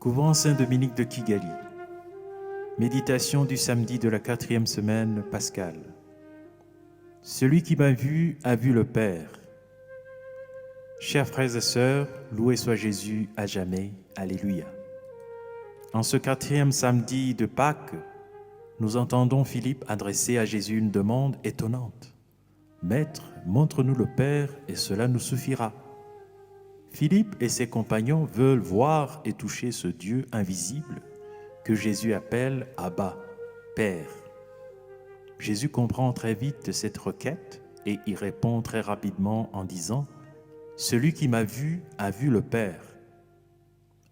Couvent Saint-Dominique de Kigali. Méditation du samedi de la 4e semaine pascale. Celui qui m'a vu a vu le Père. Chers frères et sœurs, loué soit Jésus à jamais. Alléluia. En ce 4e samedi de Pâques, nous entendons Philippe adresser à Jésus une demande étonnante. « Maître, montre-nous le Père et cela nous suffira. » Philippe et ses compagnons veulent voir et toucher ce Dieu invisible que Jésus appelle Abba, Père. Jésus comprend très vite cette requête et y répond très rapidement en disant « Celui qui m'a vu a vu le Père ».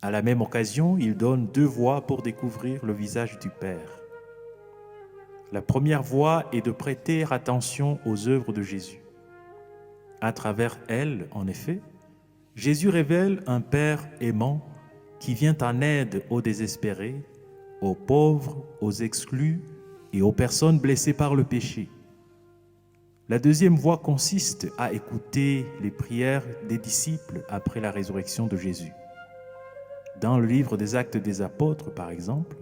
À la même occasion, il donne 2 voies pour découvrir le visage du Père. La première voie est de prêter attention aux œuvres de Jésus. À travers elles, en effet, Jésus révèle un Père aimant qui vient en aide aux désespérés, aux pauvres, aux exclus et aux personnes blessées par le péché. La deuxième voie consiste à écouter les prières des disciples après la résurrection de Jésus. Dans le livre des Actes des Apôtres, par exemple,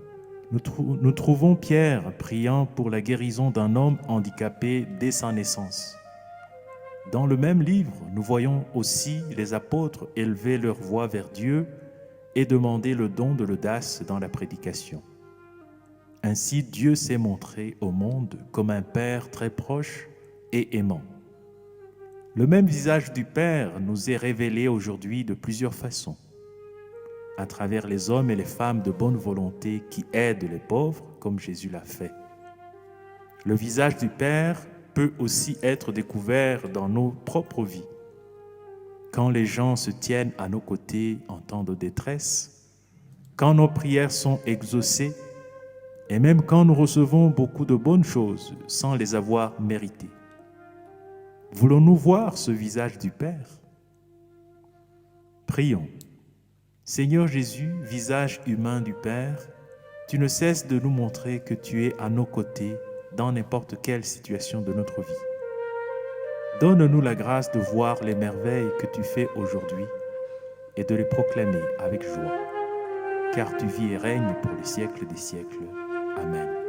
nous trouvons Pierre priant pour la guérison d'un homme handicapé dès sa naissance. Dans le même livre, nous voyons aussi les apôtres élever leur voix vers Dieu et demander le don de l'audace dans la prédication. Ainsi, Dieu s'est montré au monde comme un Père très proche et aimant. Le même visage du Père nous est révélé aujourd'hui de plusieurs façons. À travers les hommes et les femmes de bonne volonté qui aident les pauvres, comme Jésus l'a fait. Le visage du Père peut aussi être découvert dans nos propres vies. Quand les gens se tiennent à nos côtés en temps de détresse, quand nos prières sont exaucées, et même quand nous recevons beaucoup de bonnes choses sans les avoir méritées. Voulons-nous voir ce visage du Père? Prions. Seigneur Jésus, visage humain du Père, tu ne cesses de nous montrer que tu es à nos côtés dans n'importe quelle situation de notre vie. Donne-nous la grâce de voir les merveilles que tu fais aujourd'hui et de les proclamer avec joie, car tu vis et règnes pour les siècles des siècles. Amen.